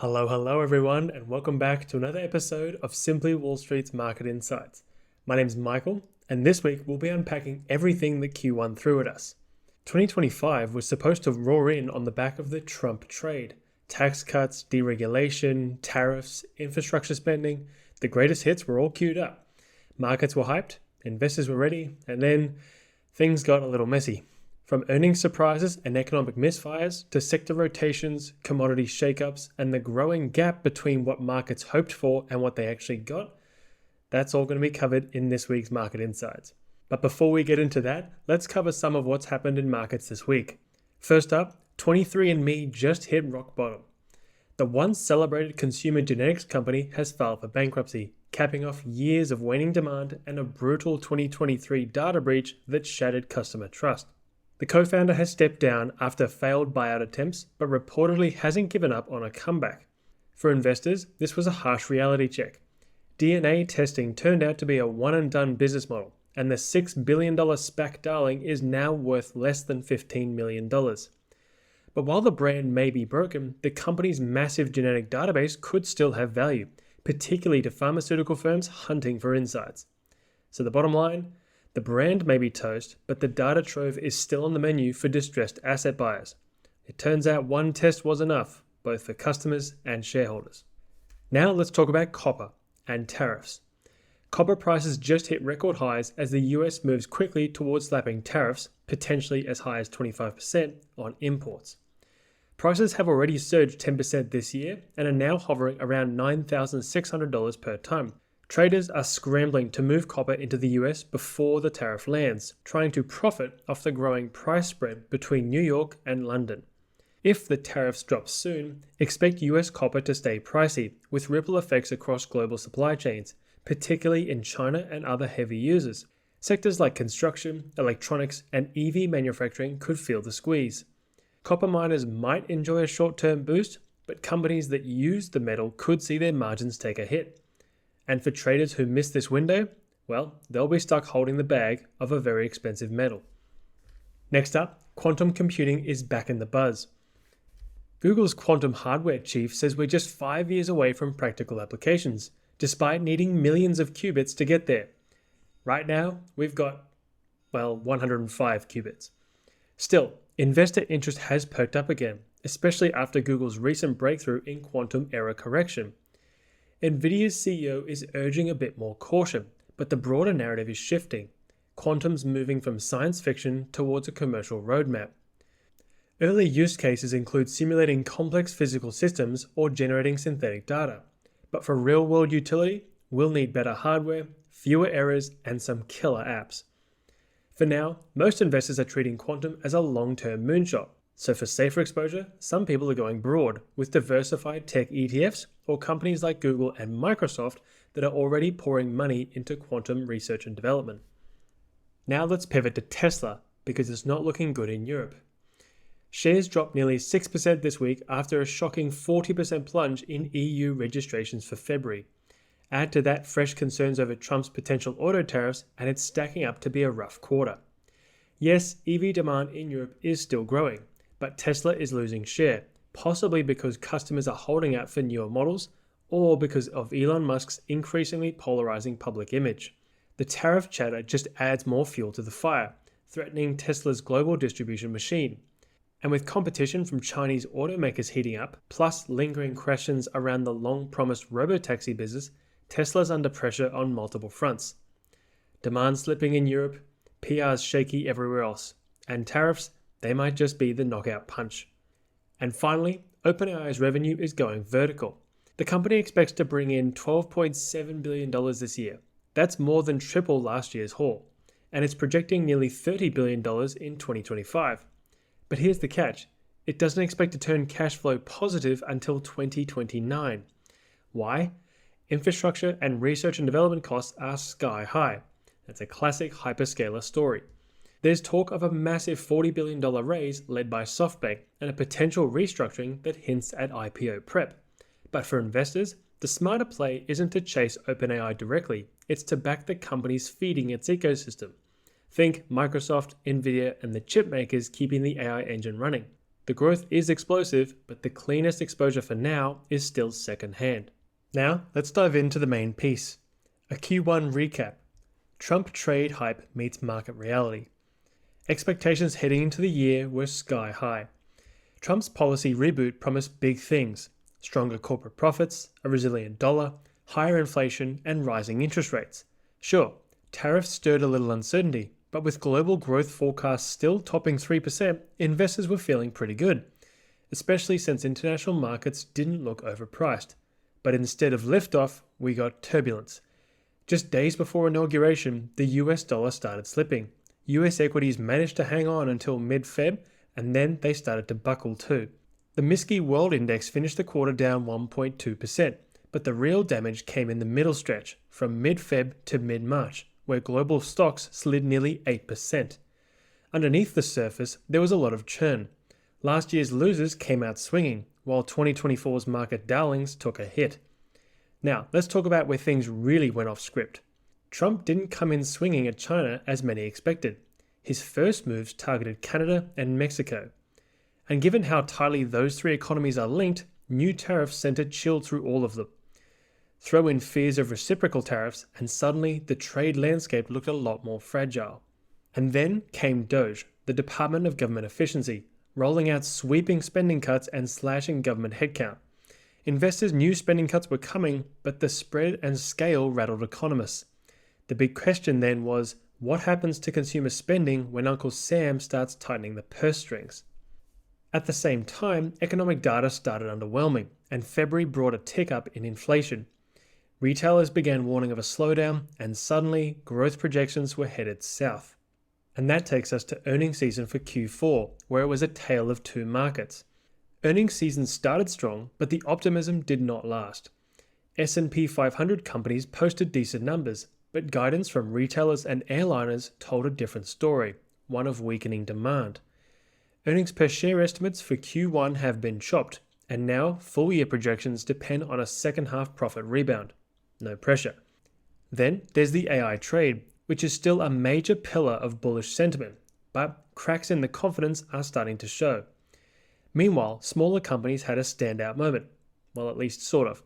Hello everyone, and welcome back to another episode of Simply Wall Street's Market Insights. My name's Michael, and this week we'll be unpacking everything that Q1 threw at us. 2025 was supposed to roar in on the back of the Trump trade. Tax cuts, deregulation, tariffs, infrastructure spending, the greatest hits were all queued up. Markets were hyped, investors were ready, and then things got a little messy. From earnings surprises and economic misfires to sector rotations, commodity shakeups, and the growing gap between what markets hoped for and what they actually got, that's all going to be covered in this week's Market Insights. But before we get into that, let's cover some of what's happened in markets this week. First up, 23andMe just hit rock bottom. The once celebrated consumer genetics company has filed for bankruptcy, capping off years of waning demand and a brutal 2023 data breach that shattered customer trust. The co-founder has stepped down after failed buyout attempts, but reportedly hasn't given up on a comeback. For investors, this was a harsh reality check. DNA testing turned out to be a one-and-done business model, and the $6 billion SPAC darling is now worth less than $15 million. But while the brand may be broken, the company's massive genetic database could still have value, particularly to pharmaceutical firms hunting for insights. So the bottom line? The brand may be toast, but the data trove is still on the menu for distressed asset buyers. It turns out one test was enough, both for customers and shareholders. Now let's talk about copper and tariffs. Copper prices just hit record highs as the US moves quickly towards slapping tariffs, potentially as high as 25%, on imports. Prices have already surged 10% this year and are now hovering around $9,600 per ton. Traders are scrambling to move copper into the US before the tariff lands, trying to profit off the growing price spread between New York and London. If the tariffs drop soon, expect US copper to stay pricey, with ripple effects across global supply chains, particularly in China and other heavy users. Sectors like construction, electronics, and EV manufacturing could feel the squeeze. Copper miners might enjoy a short-term boost, but companies that use the metal could see their margins take a hit. And for traders who miss this window, well, they'll be stuck holding the bag of a very expensive metal. Next up, quantum computing is back in the buzz. Google's quantum hardware chief says we're just 5 years away from practical applications, despite needing millions of qubits to get there. Right now, we've got, 105 qubits. Still, investor interest has perked up again, especially after Google's recent breakthrough in quantum error correction. NVIDIA's CEO is urging a bit more caution, but the broader narrative is shifting. Quantum's moving from science fiction towards a commercial roadmap. Early use cases include simulating complex physical systems or generating synthetic data. But for real-world utility, we'll need better hardware, fewer errors, and some killer apps. For now, most investors are treating quantum as a long-term moonshot. So for safer exposure, some people are going broad with diversified tech ETFs or companies like Google and Microsoft that are already pouring money into quantum research and development. Now let's pivot to Tesla because it's not looking good in Europe. Shares dropped nearly 6% this week after a shocking 40% plunge in EU registrations for February. Add to that fresh concerns over Trump's potential auto tariffs and it's stacking up to be a rough quarter. Yes, EV demand in Europe is still growing, but Tesla is losing share, possibly because customers are holding out for newer models or because of Elon Musk's increasingly polarizing public image. The tariff chatter just adds more fuel to the fire, threatening Tesla's global distribution machine. And with competition from Chinese automakers heating up, plus lingering questions around the long-promised robotaxi business, Tesla's under pressure on multiple fronts. Demand slipping in Europe, PR's shaky everywhere else, and tariffs, they might just be the knockout punch. And finally, OpenAI's revenue is going vertical. The company expects to bring in $12.7 billion this year. That's more than triple last year's haul. And it's projecting nearly $30 billion in 2025. But here's the catch. It doesn't expect to turn cash flow positive until 2029. Why? Infrastructure and research and development costs are sky high. That's a classic hyperscaler story. There's talk of a massive $40 billion raise led by SoftBank and a potential restructuring that hints at IPO prep. But for investors, the smarter play isn't to chase OpenAI directly, it's to back the companies feeding its ecosystem. Think Microsoft, Nvidia, and the chip makers keeping the AI engine running. The growth is explosive, but the cleanest exposure for now is still second-hand. Now, let's dive into the main piece. A Q1 recap. Trump trade hype meets market reality. Expectations heading into the year were sky high. Trump's policy reboot promised big things: stronger corporate profits, a resilient dollar, higher inflation, and rising interest rates. Sure, tariffs stirred a little uncertainty, but with global growth forecasts still topping 3%, investors were feeling pretty good, especially since international markets didn't look overpriced. But instead of liftoff, we got turbulence. Just days before inauguration, the US dollar started slipping. US equities managed to hang on until mid-Feb, and then they started to buckle too. The MSCI World Index finished the quarter down 1.2%, but the real damage came in the middle stretch, from mid-Feb to mid-March, where global stocks slid nearly 8%. Underneath the surface, there was a lot of churn. Last year's losers came out swinging, while 2024's market darlings took a hit. Now, let's talk about where things really went off script. Trump didn't come in swinging at China as many expected. His first moves targeted Canada and Mexico. And given how tightly those three economies are linked, new tariffs sent a chill through all of them. Throw in fears of reciprocal tariffs, and suddenly the trade landscape looked a lot more fragile. And then came DOGE, the Department of Government Efficiency, rolling out sweeping spending cuts and slashing government headcount. Investors knew spending cuts were coming, but the spread and scale rattled economists. The big question then was, what happens to consumer spending when Uncle Sam starts tightening the purse strings? At the same time, economic data started underwhelming, and February brought a tick up in inflation. Retailers began warning of a slowdown, and suddenly growth projections were headed south. And that takes us to earnings season for Q4, where it was a tale of two markets. Earnings season started strong, but the optimism did not last. S&P 500 companies posted decent numbers, but guidance from retailers and airliners told a different story, one of weakening demand. Earnings per share estimates for Q1 have been chopped, and now full-year projections depend on a second-half profit rebound. No pressure. Then there's the AI trade, which is still a major pillar of bullish sentiment, but cracks in the confidence are starting to show. Meanwhile, smaller companies had a standout moment. Well, at least sort of.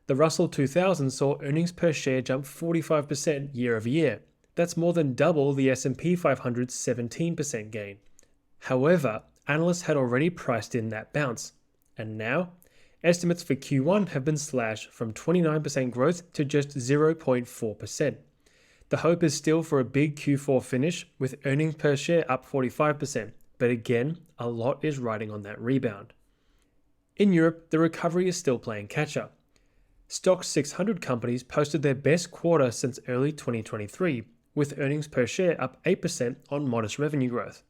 The Russell 2000 saw earnings per share jump 45% year over year. That's more than double the S&P 500's 17% gain. However, analysts had already priced in that bounce. And now, estimates for Q1 have been slashed from 29% growth to just 0.4%. The hope is still for a big Q4 finish, with earnings per share up 45%, but again, a lot is riding on that rebound. In Europe, the recovery is still playing catch-up. Stoxx 600 companies posted their best quarter since early 2023, with earnings per share up 8% on modest revenue growth.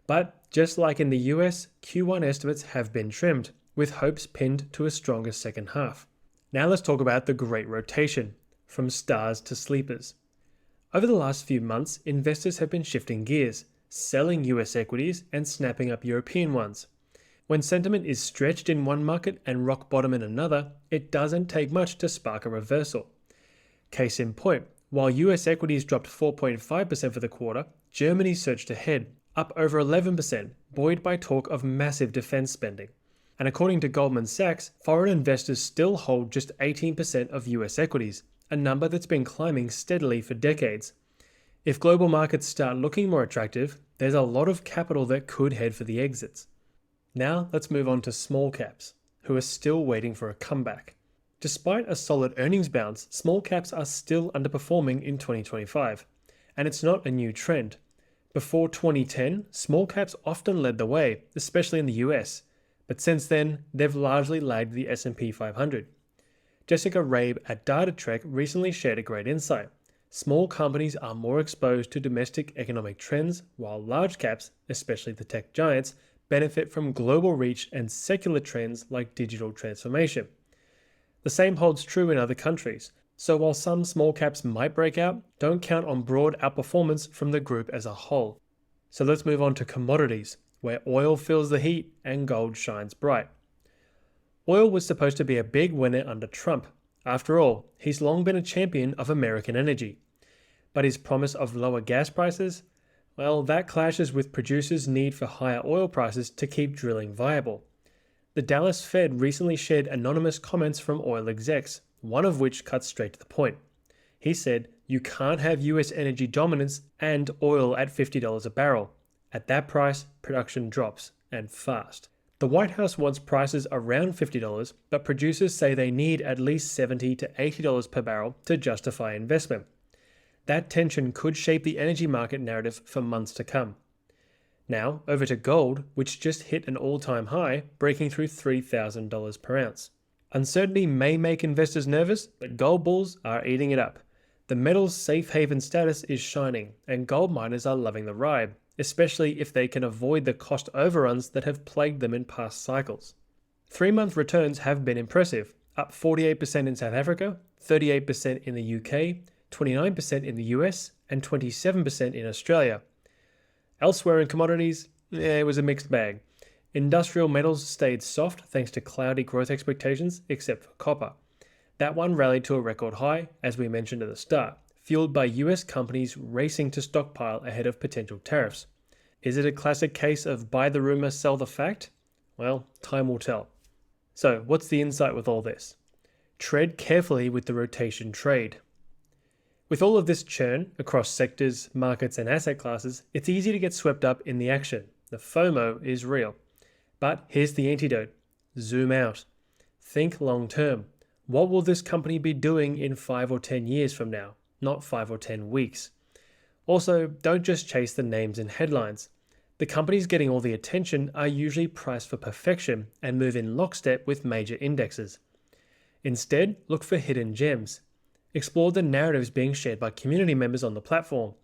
But just like in the US, Q1 estimates have been trimmed, with hopes pinned to a stronger second half. Now let's talk about the great rotation, from stars to sleepers. Over the last few months, investors have been shifting gears, selling US equities and snapping up European ones. When sentiment is stretched in one market and rock bottom in another, it doesn't take much to spark a reversal. Case in point, while US equities dropped 4.5% for the quarter, Germany surged ahead, up over 11%, buoyed by talk of massive defense spending. And according to Goldman Sachs, foreign investors still hold just 18% of US equities, a number that's been climbing steadily for decades. If global markets start looking more attractive, there's a lot of capital that could head for the exits. Now let's move on to small caps, who are still waiting for a comeback. Despite a solid earnings bounce, small caps are still underperforming in 2025, and it's not a new trend. Before 2010, small caps often led the way, especially in the US, but since then, they've largely lagged the S&P 500. Jessica Rabe at DataTrek recently shared a great insight. Small companies are more exposed to domestic economic trends, while large caps, especially the tech giants, benefit from global reach and secular trends like digital transformation. The same holds true in other countries, so while some small caps might break out, don't count on broad outperformance from the group as a whole. So let's move on to commodities, where oil feels the heat and gold shines bright. Oil was supposed to be a big winner under Trump. After all, he's long been a champion of American energy. But his promise of lower gas prices? Well, that clashes with producers' need for higher oil prices to keep drilling viable. The Dallas Fed recently shared anonymous comments from oil execs, one of which cuts straight to the point. He said, "You can't have US energy dominance and oil at $50 a barrel. At that price, production drops, and fast." The White House wants prices around $50, but producers say they need at least $70 to $80 per barrel to justify investment. That tension could shape the energy market narrative for months to come. Now, over to gold, which just hit an all-time high, breaking through $3,000 per ounce. Uncertainty may make investors nervous, but gold bulls are eating it up. The metal's safe haven status is shining, and gold miners are loving the ride, especially if they can avoid the cost overruns that have plagued them in past cycles. 3-month returns have been impressive, up 48% in South Africa, 38% in the UK, 29% in the US, and 27% in Australia. Elsewhere in commodities, it was a mixed bag. Industrial metals stayed soft thanks to cloudy growth expectations, except for copper. That one rallied to a record high, as we mentioned at the start, fueled by US companies racing to stockpile ahead of potential tariffs. Is it a classic case of buy the rumor, sell the fact? Well, time will tell. So, what's the insight with all this? Tread carefully with the rotation trade. With all of this churn across sectors, markets, and asset classes, it's easy to get swept up in the action. The FOMO is real. But here's the antidote. Zoom out. Think long term. What will this company be doing in 5 or 10 years from now, not 5 or 10 weeks? Also, don't just chase the names and headlines. The companies getting all the attention are usually priced for perfection and move in lockstep with major indexes. Instead, look for hidden gems. Explore the narratives being shared by community members on the platform.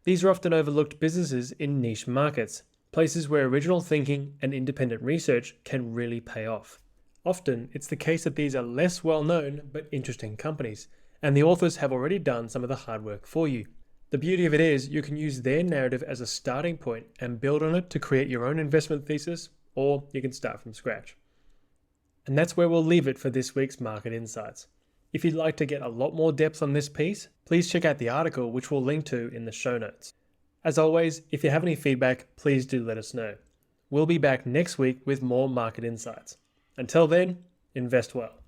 These are often overlooked businesses in niche markets, places where original thinking and independent research can really pay off. Often, it's the case that these are less well-known but interesting companies, and the authors have already done some of the hard work for you. The beauty of it is you can use their narrative as a starting point and build on it to create your own investment thesis, or you can start from scratch. And that's where we'll leave it for this week's Market Insights. If you'd like to get a lot more depth on this piece, please check out the article which we'll link to in the show notes. As always, if you have any feedback, please do let us know. We'll be back next week with more Market Insights. Until then, invest well.